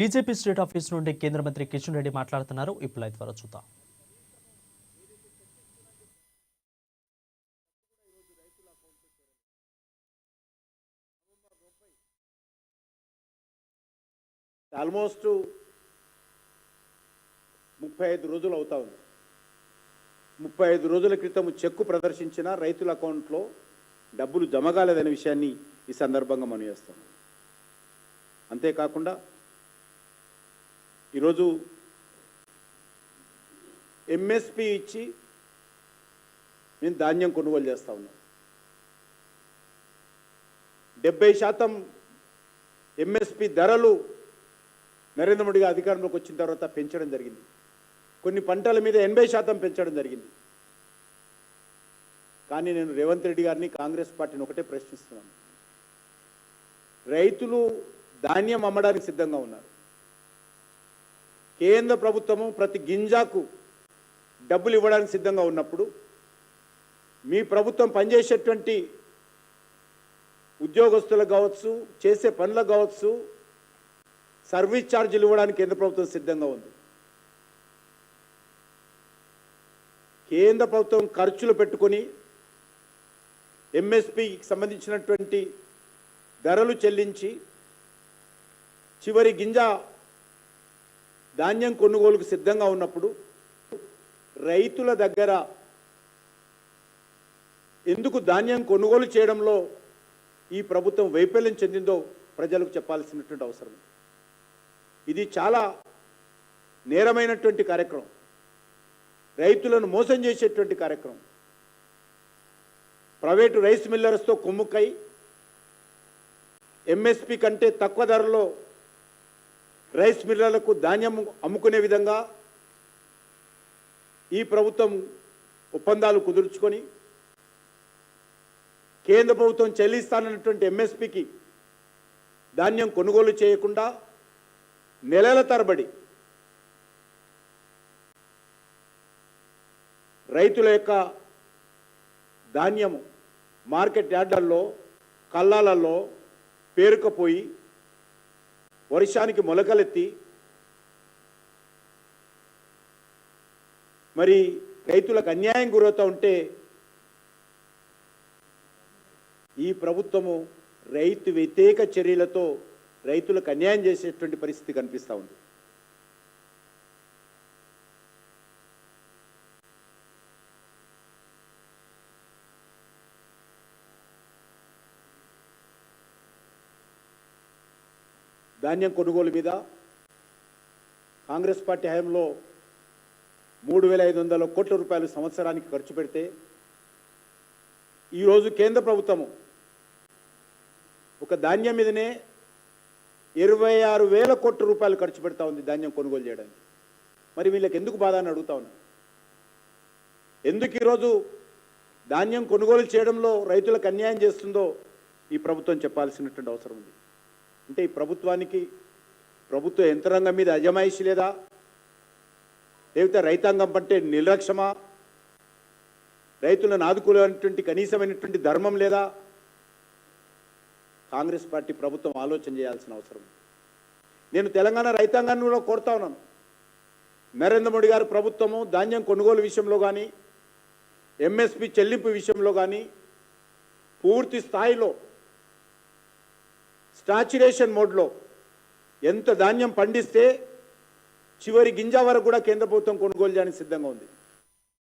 BJP state office నుండి కేంద్ర మంత్రి కిషన్ రెడ్డి మాట్లాడుతున్నారు. ఇప్పుడు లైవ్ ద్వారా చూద్దాం. ఆల్మోస్ట్ 35 రోజులు అవుతా ఉంది. 35 రోజుల క్రితం చెక్కు ప్రదర్శించిన రైతుల అకౌంట్లో డబ్బులు జమ కాలేదనే విషయాన్ని ఈ సందర్భంగా మనం చేస్తాం. అంతేకాకుండా ఈరోజు ఎంఎస్పి ఇచ్చి మేము ధాన్యం కొనుగోలు చేస్తూ ఉన్నాం. 70% ఎంఎస్పి ధరలు నరేంద్ర మోడీ అధికారంలోకి వచ్చిన తర్వాత పెంచడం జరిగింది. కొన్ని పంటల మీద 80% పెంచడం జరిగింది. కానీ నేను రేవంత్ రెడ్డి గారిని, కాంగ్రెస్ పార్టీని ఒకటే ప్రశ్నిస్తున్నాను. రైతులు ధాన్యం అమ్మడానికి సిద్ధంగా ఉన్నారు. కేంద్ర ప్రభుత్వము ప్రతి గింజకు డబ్బులు ఇవ్వడానికి సిద్ధంగా ఉన్నప్పుడు మీ ప్రభుత్వం పనిచేసేటువంటి ఉద్యోగస్తులకు కావచ్చు, చేసే పనులకు కావచ్చు, సర్వీస్ ఛార్జీలు ఇవ్వడానికి కేంద్ర ప్రభుత్వం సిద్ధంగా ఉంది. కేంద్ర ప్రభుత్వం ఖర్చులు పెట్టుకొని ఎంఎస్పికి సంబంధించినటువంటి ధరలు చెల్లించి చివరి గింజ ధాన్యం కొనుగోలుకు సిద్ధంగా ఉన్నప్పుడు రైతుల దగ్గర ఎందుకు ధాన్యం కొనుగోలు చేయడంలో ఈ ప్రభుత్వం వైఫల్యం చెందిందో ప్రజలకు చెప్పాల్సినటువంటి అవసరం. ఇది చాలా నేరమైనటువంటి కార్యక్రమం, రైతులను మోసం చేసేటువంటి కార్యక్రమం. ప్రైవేటు రైస్ మిల్లర్స్తో కుమ్ముక్కై ఎంఎస్పి కంటే తక్కువ ధరలో రైస్ మిల్లర్లకు ధాన్యం అమ్ముకునే విధంగా ఈ ప్రభుత్వం ఒప్పందాలు కుదుర్చుకొని కేంద్ర ప్రభుత్వం చెల్లిస్తానన్నటువంటి ఎంఎస్పికి ధాన్యం కొనుగోలు చేయకుండా నెలల తరబడి రైతుల యొక్క ధాన్యము మార్కెట్ యార్డుల్లో, కల్లాలలో పేరుకుపోయి వర్షానికి మొలకలెత్తి మరి రైతులకు అన్యాయం గురవుతూ ఉంటే ఈ ప్రభుత్వము రైతు వ్యతిరేక చర్యలతో రైతులకు అన్యాయం చేసేటువంటి పరిస్థితి కనిపిస్తూ ఉంది. ధాన్యం కొనుగోలు మీద కాంగ్రెస్ పార్టీ హయాంలో 3,500 కోట్ల రూపాయలు సంవత్సరానికి ఖర్చు పెడితే ఈరోజు కేంద్ర ప్రభుత్వము ఒక ధాన్యం మీదనే 26,000 కోట్ల రూపాయలు ఖర్చు పెడతా ఉంది ధాన్యం కొనుగోలు చేయడానికి. మరి వీళ్ళకి ఎందుకు బాధ అని అడుగుతా ఉన్నా. ఎందుకు ఈరోజు ధాన్యం కొనుగోలు చేయడంలో రైతులకు అన్యాయం చేస్తుందో ఈ ప్రభుత్వం చెప్పాల్సినటువంటి అవసరం ఉంది. అంటే ఈ ప్రభుత్వానికి ప్రభుత్వ యంత్రాంగం మీద అజమాయిషి లేదా, లేకపోతే రైతాంగం అంటే నిర్లక్ష్యమా, రైతులను ఆదుకోలేనటువంటి కనీసమైనటువంటి ధర్మం లేదా? కాంగ్రెస్ పార్టీ ప్రభుత్వం ఆలోచన చేయాల్సిన అవసరం. నేను తెలంగాణ రైతాంగాన్ని కూడా కోరుతా ఉన్నాను. నరేంద్ర మోడీ గారి ప్రభుత్వము ధాన్యం కొనుగోలు విషయంలో కానీ, ఎంఎస్పి చెల్లింపు విషయంలో కానీ పూర్తి స్థాయిలో స్టాచ్యురేషన్ మోడ్లో ఎంత ధాన్యం పండిస్తే చివరి గింజ వరకు కూడా కేంద్ర ప్రభుత్వం కొనుగోలు చేయడానికి సిద్ధంగా ఉంది.